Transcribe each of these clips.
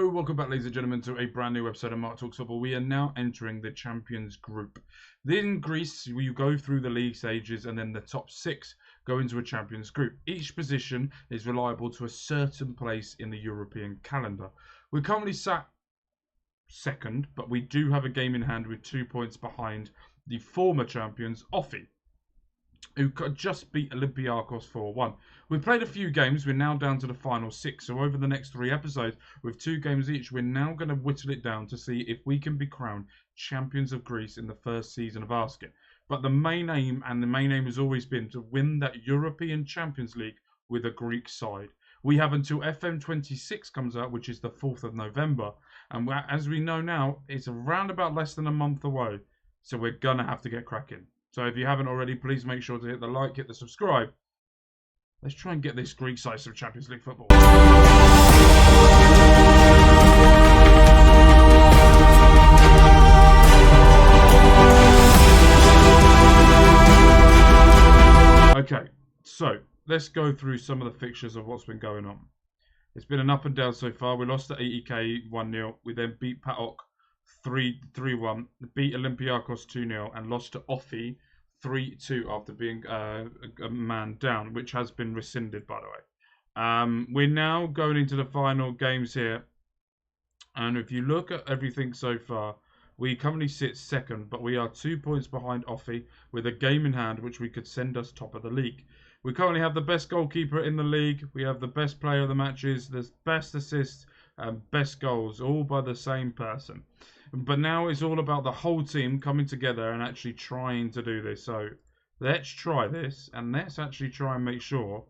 Hello, welcome back ladies and gentlemen to a brand new episode of Mark Talks Football. We are now entering the Champions Group. In Greece, you go through the league stages and then the top 6 go into a Champions Group. Each position is reliable to a certain place in the European calendar. We're currently sat second, but we do have a game in hand with 2 points behind the former champions, Offi, who just beat Olympiacos 4-1. We've played a few games. We're now down to the final 6. So over the next 3 episodes, with 2 games each, we're now going to whittle it down to see if we can be crowned champions of Greece in the first season of Asking. But the main aim has always been to win that European Champions League with a Greek side. We have until FM26 comes out, which is the 4th of November. And as we know now, it's around about less than a month away. So we're going to have to get cracking. So if you haven't already, please make sure to hit the like, hit the subscribe. Let's try and get this Greek side some Champions League football. Okay, so let's go through some of the fixtures of what's been going on. It's been an up and down so far. We lost to AEK 1-0. We then beat PAOK 3-1, beat Olympiacos 2-0, and lost to Offi 3-2 after being a man down, which has been rescinded, by the way. We're now going into the final games here, and if you look at everything so far, we currently sit second, but we are 2 points behind Offi with a game in hand, which we could send us top of the league. We currently have the best goalkeeper in the league. We have the best player of the matches, the best assists, and best goals, all by the same person. But now it's all about the whole team coming together and actually trying to do this. So let's try this, and let's actually try and make sure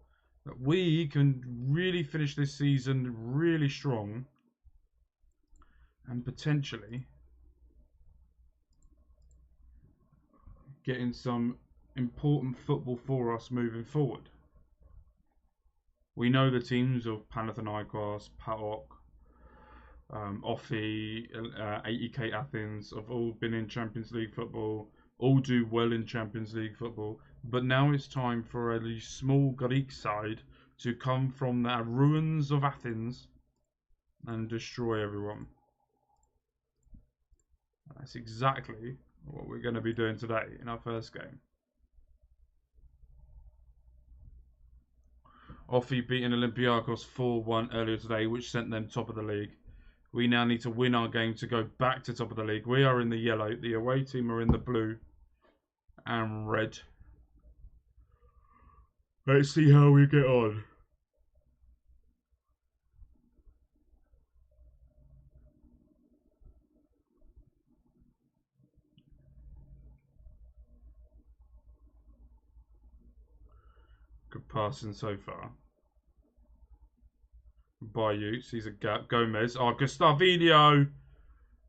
that we can really finish this season really strong and potentially getting some important football for us moving forward. We know the teams of Panetolikos, PAOK, Offi, AEK Athens have all been in Champions League football, all do well in Champions League football, but now it's time for a small Greek side to come from the ruins of Athens and destroy everyone. That's exactly what we're going to be doing today in our first game. Offi beating Olympiacos 4-1 earlier today, which sent them top of the league. We now need to win our game to go back to top of the league. We are in the yellow. The away team are in the blue and red. Let's see how we get on. Good passing so far. Bayou sees a gap. Gomez. Oh, Gustavinho.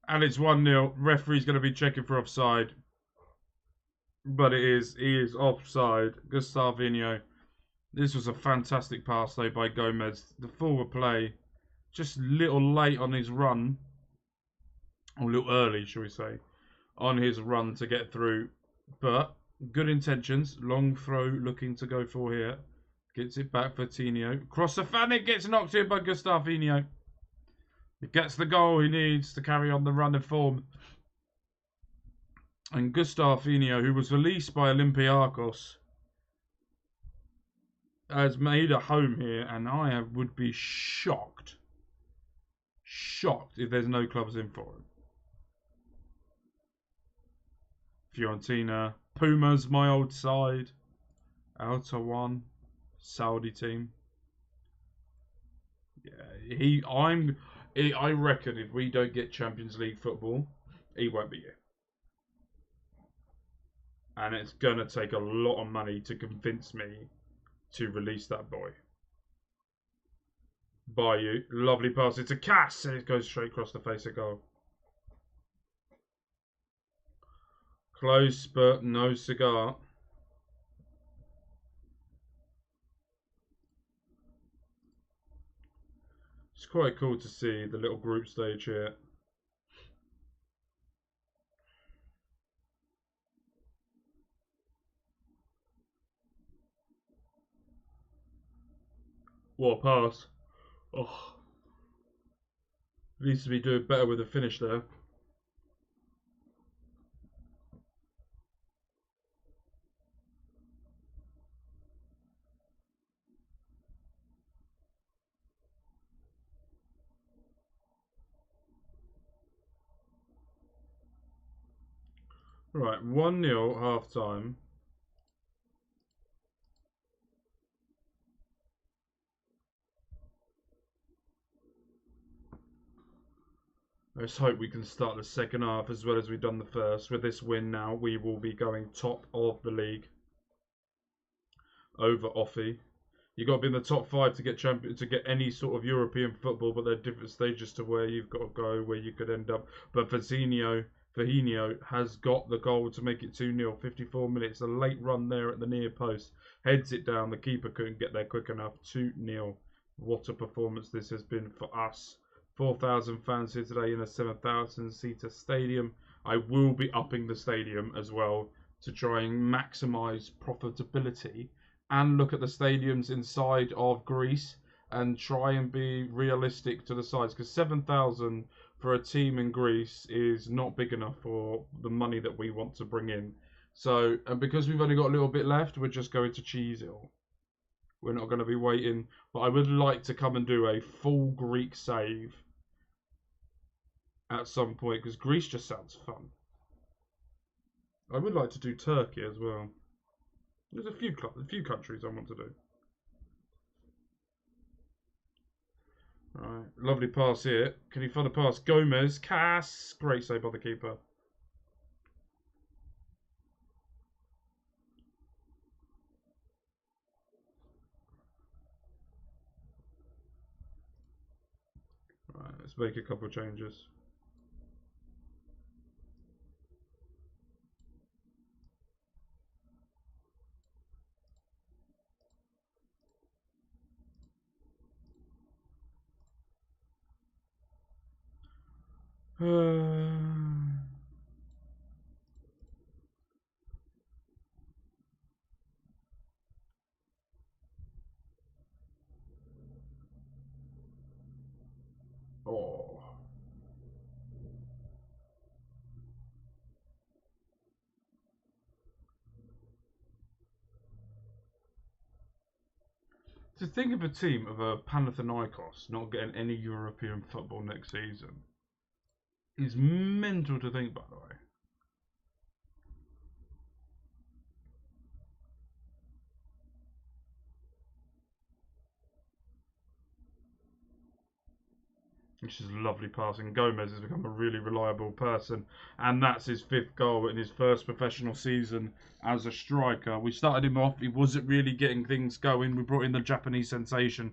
And it's 1-0. Referee's going to be checking for offside. But he is offside. Gustavinho. This was a fantastic pass though by Gomez. The forward play. Just a little late on his run. Or a little early, shall we say. On his run to get through. But good intentions. Long throw looking to go for here. Gets it back for Tino. Crossofanik gets knocked in by Gustavinho. He gets the goal he needs to carry on the run of form. And Gustavinho, who was released by Olympiacos, has made a home here, and I would be shocked if there's no clubs in for him. Fiorentina, Pumas, my old side. Alta 1. Saudi team. Yeah, I reckon if we don't get Champions League football, he won't be here. And it's gonna take a lot of money to convince me to release that boy. Bayou, lovely pass into Cass, and it goes straight across the face of goal. Close, but no cigar. It's quite cool to see the little group stage here. What a pass. Oh. Needs to be doing better with the finish there. Right, 1-0 half time. Let's hope we can start the second half as well as we've done the first. With this win now, we will be going top of the league over Offie. You've got to be in the top 5 to get to get any sort of European football, but there are different stages to where you've got to go, where you could end up. But Fahinho has got the goal to make it 2-0. 54 minutes, a late run there at the near post. Heads it down, the keeper couldn't get there quick enough. 2-0. What a performance this has been for us. 4,000 fans here today in a 7,000-seater stadium. I will be upping the stadium as well to try and maximise profitability and look at the stadiums inside of Greece and try and be realistic to the size, because 7,000 for a team in Greece is not big enough for the money that we want to bring in. So, and because we've only got a little bit left, we're just going to cheese it all. We're not going to be waiting, but I would like to come and do a full Greek save at some point, because Greece just sounds fun. I would like to do Turkey as well. There's a few countries I want to do. Right, lovely pass here. Can he find the pass? Gomez, Cass, great save by the keeper. Right, let's make a couple of changes. Oh. To think of a team of a Panetolikos not getting any European football next season is mental to think, by the way. Which is lovely passing. Gomez has become a really reliable person, and that's his 5th goal in his first professional season as a striker. We started him off, he wasn't really getting things going. We brought in the Japanese sensation.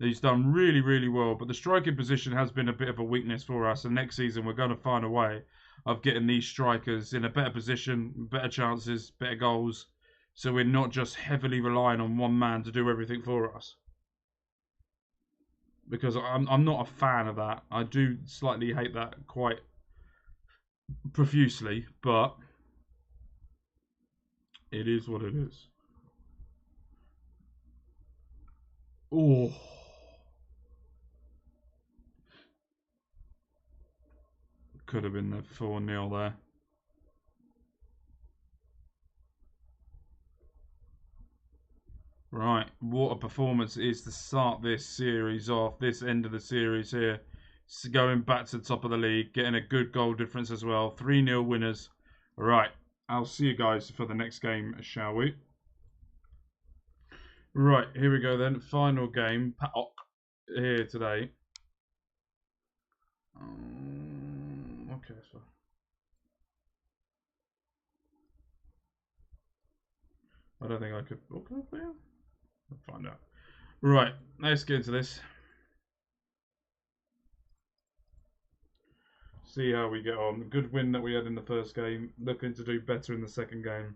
He's done really, really well, but the striking position has been a bit of a weakness for us, and next season we're going to find a way of getting these strikers in a better position, better chances, better goals, so we're not just heavily relying on one man to do everything for us. Because I'm not a fan of that. I do slightly hate that quite profusely, but it is what it is. Oh. Could have been the 4-0 there. Right, what a performance it is to start this series off, this end of the series here. So going back to the top of the league, getting a good goal difference as well. 3-0 winners. Right, I'll see you guys for the next game, shall we? Right, here we go then. Final game, PAOK here today. Okay, so I don't think I could. Okay, yeah. We'll find out. Right, let's get into this. See how we get on. Good win that we had in the first game. Looking to do better in the second game.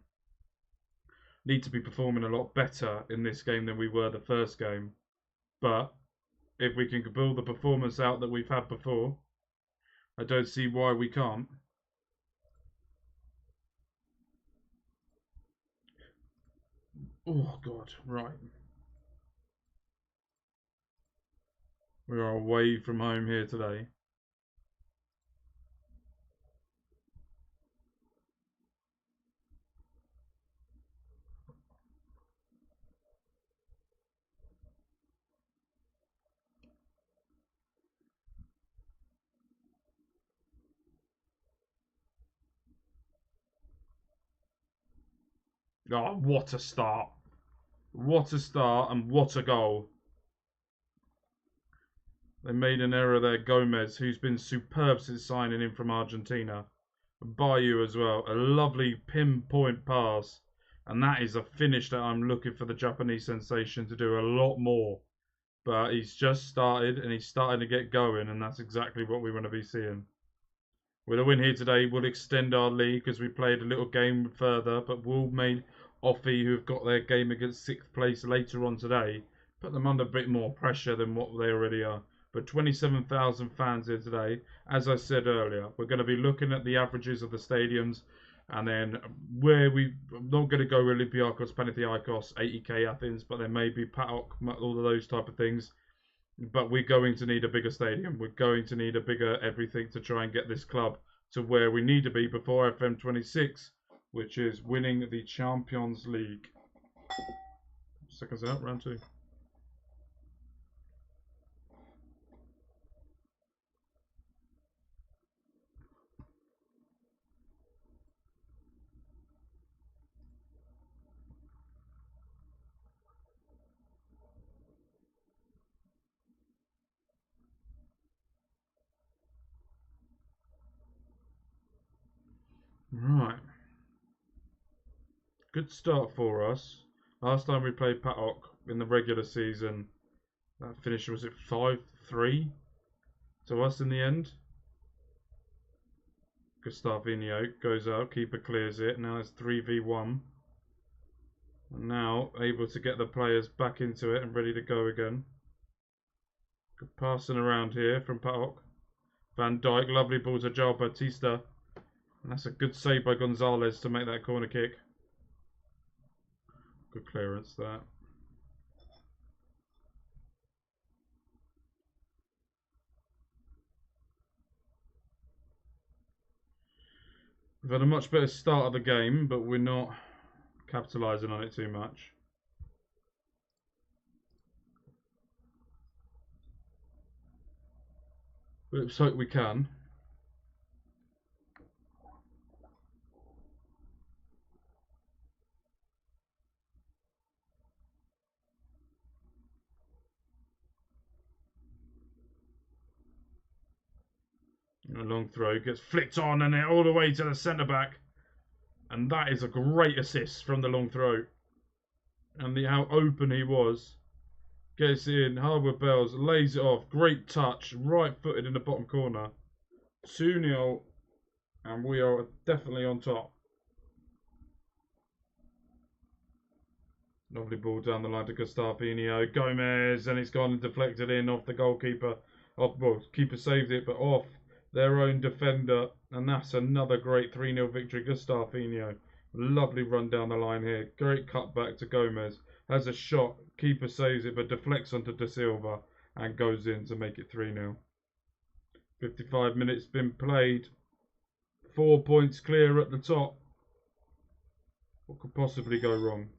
Need to be performing a lot better in this game than we were the first game. But if we can build the performance out that we've had before, I don't see why we can't. Oh, God, right. We are away from home here today. Oh, what a start. What a start and what a goal. They made an error there. Gomez, who's been superb since signing in from Argentina. Bayu as well. A lovely pinpoint pass. And that is a finish that I'm looking for the Japanese sensation to do a lot more. But he's just started and he's starting to get going. And that's exactly what we want to be seeing. With a win here today, we'll extend our lead because we played a little game further. But we'll make Offie, who have got their game against 6th place later on today, put them under a bit more pressure than what they already are. But 27,000 fans here today. As I said earlier, we're going to be looking at the averages of the stadiums. And then I'm not going to go Olympiakos, Panetolikos, 80k Athens, but there may be PAOK, all of those type of things. But we're going to need a bigger stadium. We're going to need a bigger everything to try and get this club to where we need to be before FM26, which is winning the Champions League. Seconds out, round 2. Right. Good start for us. Last time we played PAOK in the regular season, that finish, was it 5-3 to us in the end? Gustavinho goes out, keeper clears it. Now it's 3v1. And now able to get the players back into it and ready to go again. Good passing around here from PAOK. Van Dijk, lovely ball to João Batista. And that's a good save by Gonzalez to make that corner kick. Good clearance there. We've had a much better start of the game, but we're not capitalising on it too much. Let's hope we can. A long throw, gets flicked on and it all the way to the centre back. And that is a great assist from the long throw. And how open he was. Gets in, Harwood Bells, lays it off. Great touch, right footed in the bottom corner. 2-0, and we are definitely on top. Lovely ball down the line to Gustavinho. Gomez, and it's gone and deflected in off the goalkeeper. Well, keeper saved it, but off their own defender. And that's another great 3-0 victory. Gustavinho. Lovely run down the line here. Great cut back to Gomez. Has a shot. Keeper saves it, but deflects onto Da Silva and goes in to make it 3-0. 55 minutes been played. 4 points clear at the top. What could possibly go wrong?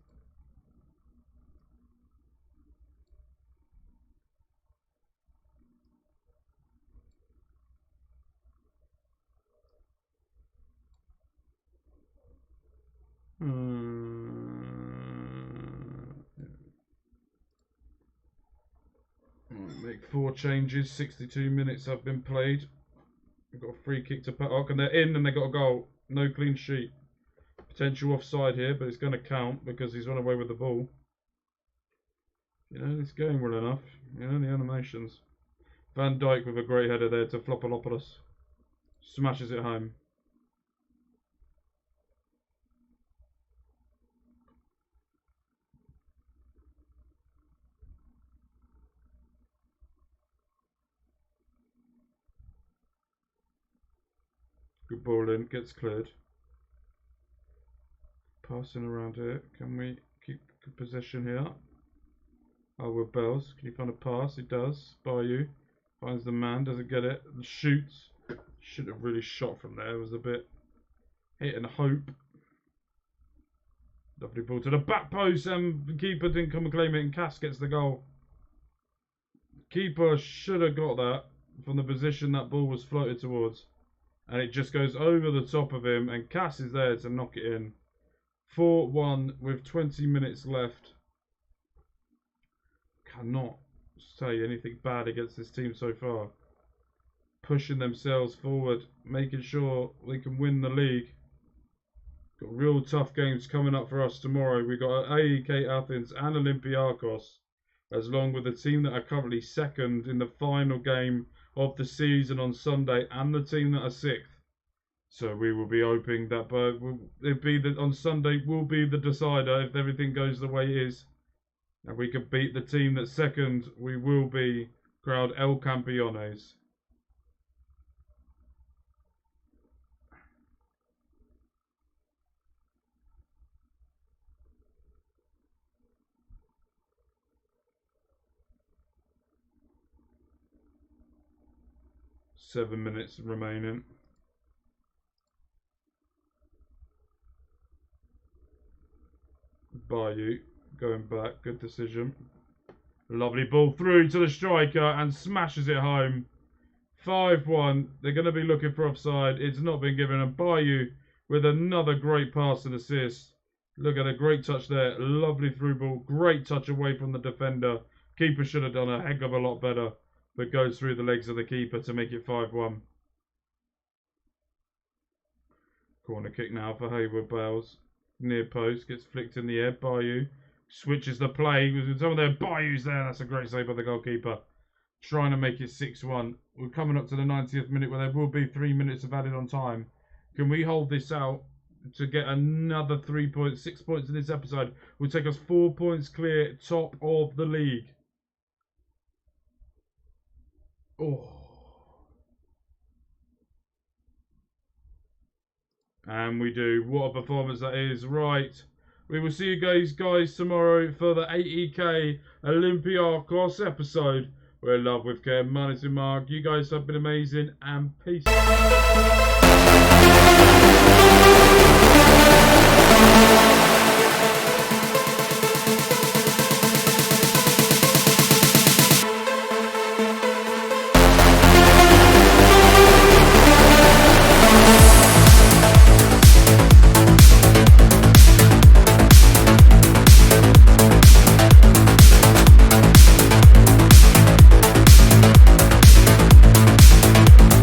Make 4 changes. 62 minutes have been played. We've got a free kick to PAOK and they're in and they got a goal. No clean sheet. Potential offside here, but it's going to count because he's run away with the ball. You know, it's going well enough. You know, the animations. Van Dijk with a great header there to Flopolopoulos. Smashes it home. Good ball in, gets cleared. Passing around here. Can we keep good possession here? With Bells. Can you find a pass? He does. Bayu finds the man, doesn't get it, and shoots. Should have really shot from there. It was a bit hit and hope. Lovely ball to the back post, and the keeper didn't come and claim it, and Cass gets the goal. Keeper should have got that from the position that ball was floated towards. And it just goes over the top of him, and Cass is there to knock it in. 4-1 with 20 minutes left. Cannot say anything bad against this team so far. Pushing themselves forward, making sure they can win the league. Got real tough games coming up for us tomorrow. We've got AEK Athens and Olympiakos, as long with the team that are currently second in the final game of the season on Sunday, and the team that are sixth. So we will be hoping that on Sunday will be the decider if everything goes the way it is. And we can beat the team that's second, we will be crowned El Campeones. Seven minutes remaining. Bayou going back, good decision. Lovely ball through to the striker and smashes it home. 5-1. They're going to be looking for offside. It's not been given. And Bayou with another great pass and assist. Look at a great touch there. Lovely through ball. Great touch away from the defender. Keeper should have done a heck of a lot better, but goes through the legs of the keeper to make it 5-1. Corner kick now for Hayward Bales. Near post, gets flicked in the air. Bayou switches the play. With some of their Bayou's there. That's a great save by the goalkeeper. Trying to make it 6-1. We're coming up to the 90th minute where there will be 3 minutes of added on time. Can we hold this out to get another 3 points, 6 points in this episode? Will take us 4 points clear, top of the league. Oh. And we do. What a performance that is. Right. We will see you guys tomorrow for the AEK Olympiakos episode. We're in love with care. Money to Mark. You guys have been amazing. And peace.